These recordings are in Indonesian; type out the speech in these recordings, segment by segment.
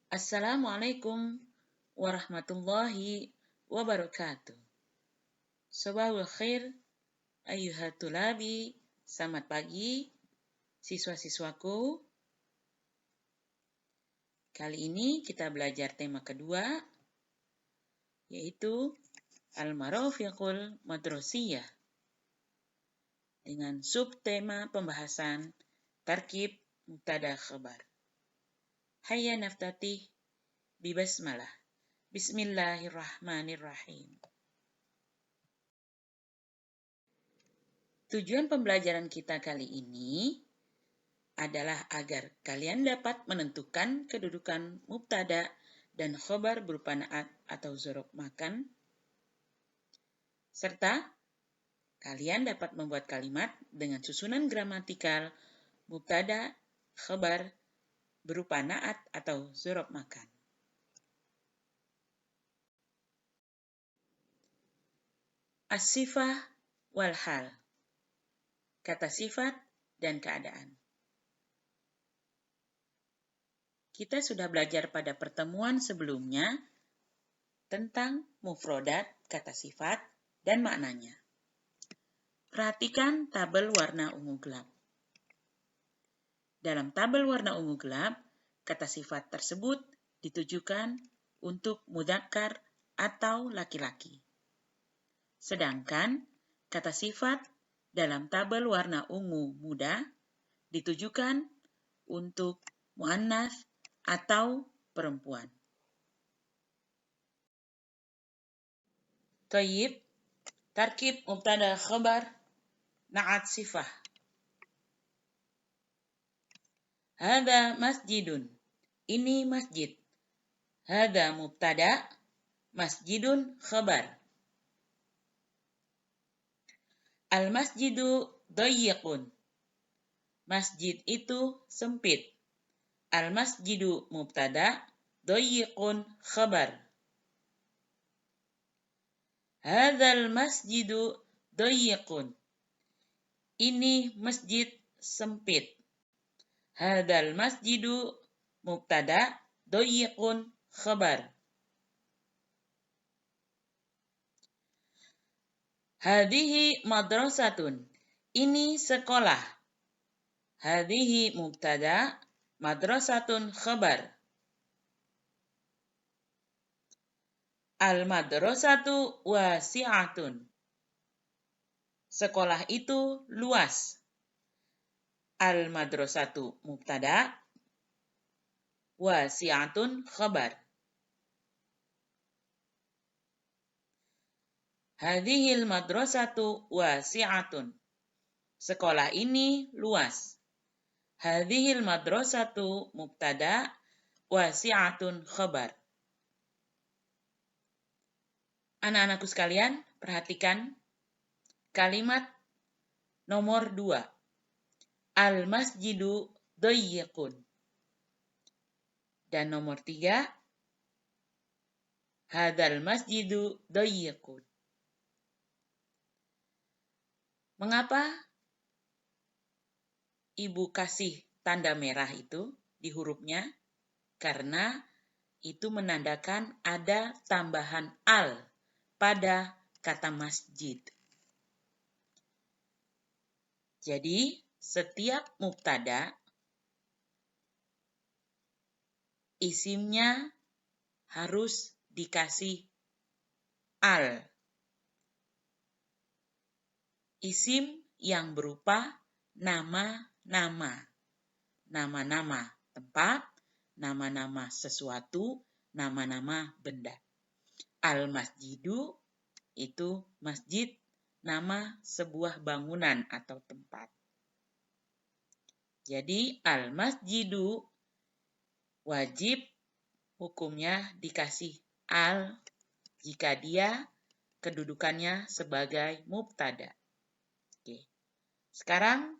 Assalamualaikum warahmatullahi wabarakatuh. Sabahul khair, ayyuhat tulabi. Selamat pagi, siswa-siswaku. Kali ini kita belajar tema kedua, yaitu Al-Marafiqul Madrasiyah, dengan subtema pembahasan Tarkib Mubtada Khabar. Hayya naftatih bibasmalah. Bismillahirrahmanirrahim. Tujuan pembelajaran kita kali ini adalah agar kalian dapat menentukan kedudukan mubtada dan khobar berupa na'at atau dzaraf makan, serta kalian dapat membuat kalimat dengan susunan gramatikal mubtada khobar berupa na'at atau dzaraf makan. As-sifah wal hal, kata sifat dan keadaan. Kita sudah belajar pada pertemuan sebelumnya tentang mufrodat kata sifat dan maknanya. Perhatikan tabel warna ungu gelap. Dalam tabel warna ungu gelap, kata sifat tersebut ditujukan untuk mudzakkar atau laki-laki. Sedangkan kata sifat dalam tabel warna ungu muda ditujukan untuk muannats atau perempuan. Thayyib, tarkib mubtada khabar na'at sifah. Hada masjidun, ini masjid. Hada mubtada, masjidun khabar. Al-masjidu dayyiqun, masjid itu sempit. Al-masjidu mubtada, dayyiqun khabar. Hadzal masjidu dayyiqun, ini masjid sempit. Hadzal masjidu mubtada, dayyiqun khabar. Hadhihi madrasatun, ini sekolah. Hadhihi mubtada, madrasatun khabar. Al-madrasatu wasi'atun, sekolah itu luas. Al-madrasatu mubtada, wasi'atun khabar. Hadhil madrasatu wasi'atun, sekolah ini luas. Hadhil madrasatu mubtada, wasi'atun khabar. Anak-anakku sekalian, perhatikan kalimat nomor 2. Al-masjidu dayyiqun. Dan nomor 3. Hadzal masjidu dayyiqun. Mengapa Ibu kasih tanda merah itu di hurufnya? Karena itu menandakan ada tambahan al pada kata masjid. Jadi, setiap mubtada isimnya harus dikasih al. Isim yang berupa nama-nama. Nama-nama tempat, nama-nama sesuatu, nama-nama benda. Al-masjidu itu masjid, nama sebuah bangunan atau tempat. Jadi al-masjidu wajib hukumnya dikasih al jika dia kedudukannya sebagai mubtada. Oke. Sekarang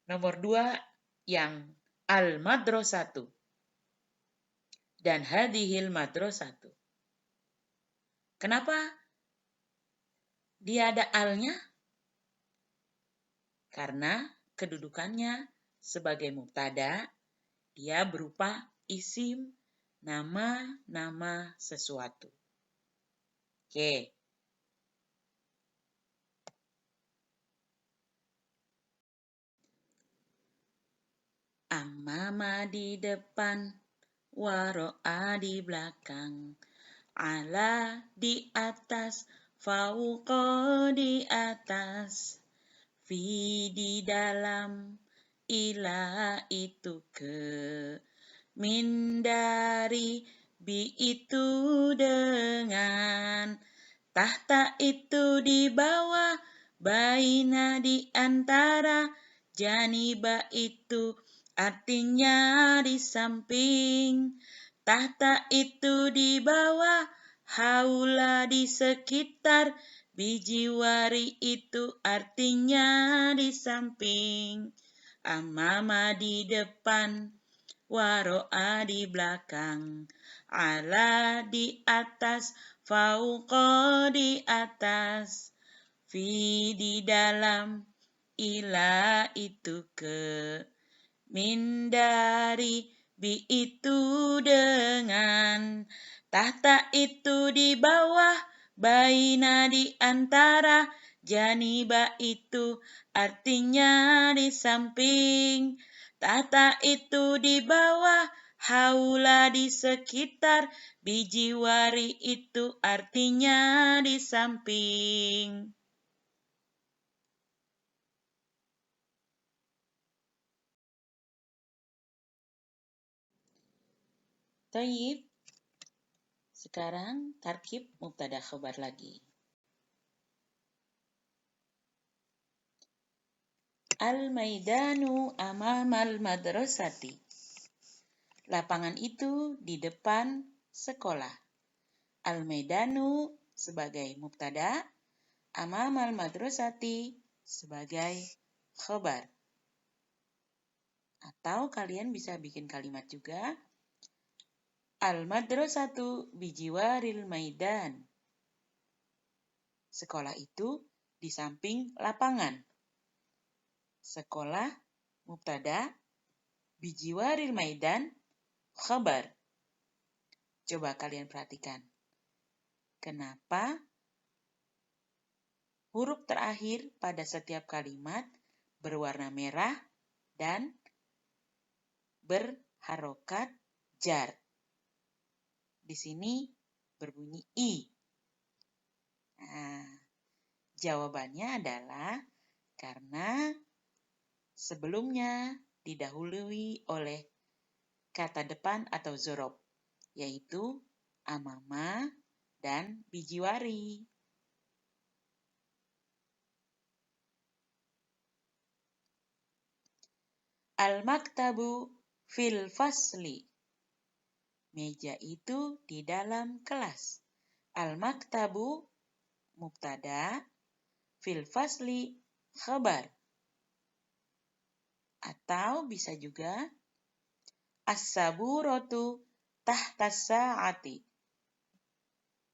nomor 2 yang al-madrasatu dan hadhil madrasatu. Kenapa dia ada alnya? Karena kedudukannya sebagai mubtada, dia berupa isim nama-nama sesuatu. Oke. Amama di depan, waro'a di belakang, ala di atas, fauqa di atas, fi di dalam, ila itu ke, min dari, bi itu dengan, tahta itu di bawah, baina di antara, janiba itu artinya di samping, tahta itu di bawah, haula di sekitar, bijiwari itu artinya di samping, amama di depan, waro'a di belakang, ala di atas, fauqa di atas, fi di dalam, ila itu ke, min dari, bi itu dengan, tahta itu di bawah, baina di antara, janiba itu artinya di samping, tahta itu di bawah, haula di sekitar, bijiwari itu artinya di samping. Taib. Sekarang tarkib mubtada khabar lagi. Al-maidanu amamal madrasati. Lapangan itu di depan sekolah. Al-maidanu sebagai mubtada, amamal madrasati sebagai khabar. Atau kalian bisa bikin kalimat juga. Al-madrasatu bijiwaril maidan. Sekolah itu di samping lapangan. Sekolah, mubtada, bijiwaril maidan, khabar. Coba kalian perhatikan. Kenapa huruf terakhir pada setiap kalimat berwarna merah dan berharokat jar? Di sini berbunyi i. Nah, jawabannya adalah karena sebelumnya didahului oleh kata depan atau zorob, yaitu amama dan bijiwari. Al-maktabu fil fasli. Meja itu di dalam kelas. Al-maktabu mubtada, fil fasli khabar. Atau bisa juga as-saburatu tahtas sa'ati.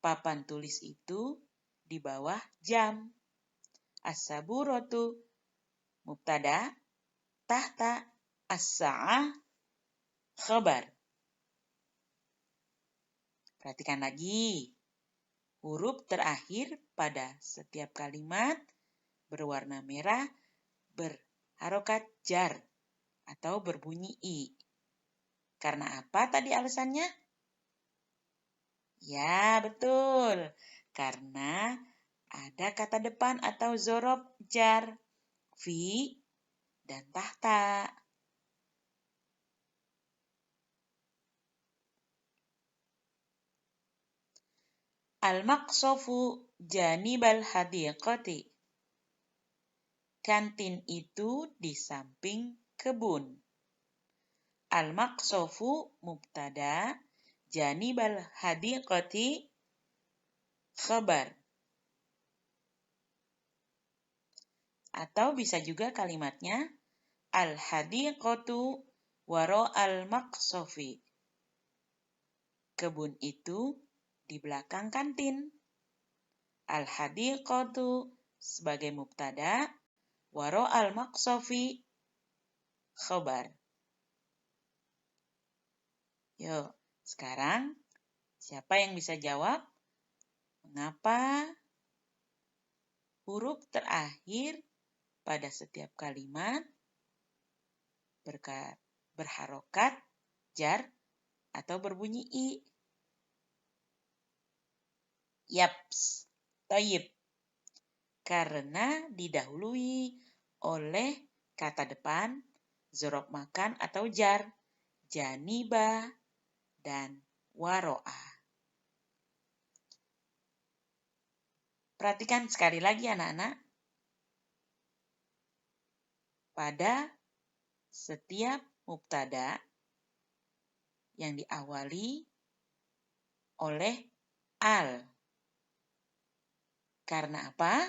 Papan tulis itu di bawah jam. As-saburatu mubtada, tahta as-sa'ah khabar. Perhatikan lagi. Huruf terakhir pada setiap kalimat berwarna merah berharokat jar atau berbunyi i. Karena apa tadi alasannya? Ya, betul. Karena ada kata depan atau zorob jar, fi, dan tahta. Al-maqsofu janibal hadiqati. Kantin itu di samping kebun. Al-maqsofu mubtada, janibal hadiqati khabar. Atau bisa juga kalimatnya al-hadiqatu waro al-maqsofi. Kebun itu di belakang kantin. Al-hadiqatu sebagai mubtada, waro al-maqsofi khabar. Yuk, Sekarang, siapa yang bisa jawab? Mengapa huruf terakhir pada setiap kalimat berharokat, jar, atau berbunyi i? Yaps, toyib. Karena didahului oleh kata depan, zorob makan atau jar, janiba, dan waro'a. Perhatikan sekali lagi anak-anak. Pada setiap mubtada yang diawali oleh al. Karena apa?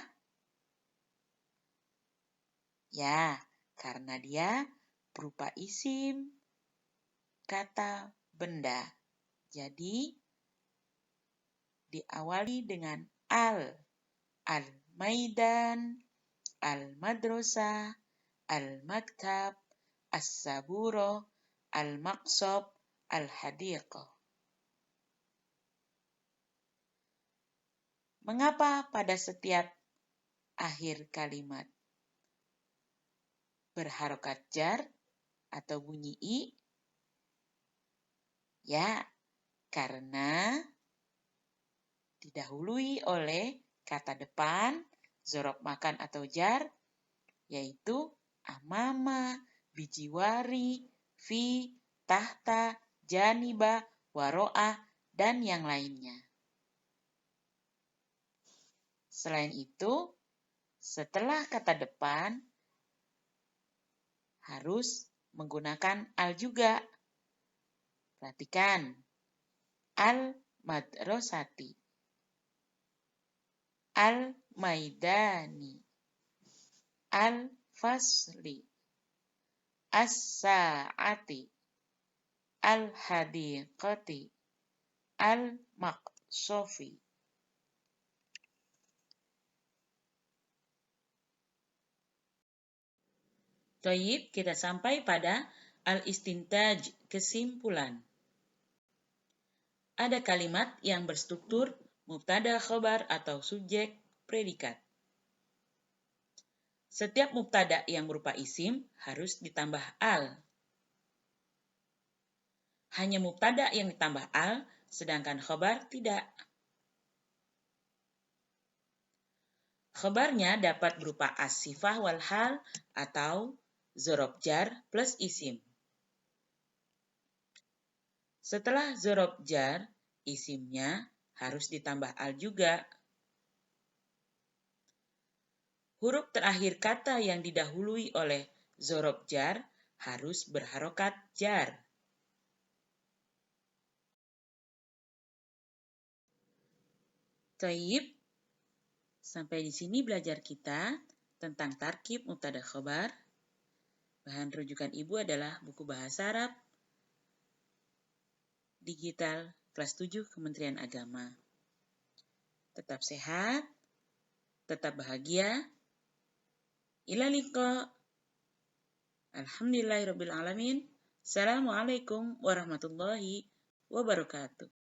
Ya, karena dia berupa isim kata benda. Jadi, diawali dengan al. Al-maidan, al-madrasah, al-maktab, as-saburo, al-maqsob, al-hadiqah. Mengapa pada setiap akhir kalimat berharokat jar atau bunyi i? Ya, karena didahului oleh kata depan, zorob makan atau jar, yaitu amama, bijiwari, fi, tahta, janiba, waro'ah, dan yang lainnya. Selain itu, setelah kata depan harus menggunakan al juga. Perhatikan, al-madrasati, al-maidani, al-fasli, as-sa'ati, al-hadiqati, al-maqsofi. Toyib, kita sampai pada al-istintaj, kesimpulan. Ada kalimat yang berstruktur mubtada khobar atau subjek predikat. Setiap mubtada yang berupa isim harus ditambah al. Hanya mubtada yang ditambah al, sedangkan khobar tidak. Khobarnya dapat berupa as-sifah wal hal atau zorob jar plus isim. Setelah zorob jar, isimnya harus ditambah al juga. Huruf terakhir kata yang didahului oleh zorob jar harus berharokat jar. Taib, sampai di sini belajar kita tentang tarkib mubtada khobar. Bahan rujukan Ibu adalah buku bahasa Arab digital kelas 7 Kementerian Agama. Tetap sehat, tetap bahagia. Ila liqa. Alhamdulillahirabbil alamin. Assalamualaikum warahmatullahi wabarakatuh.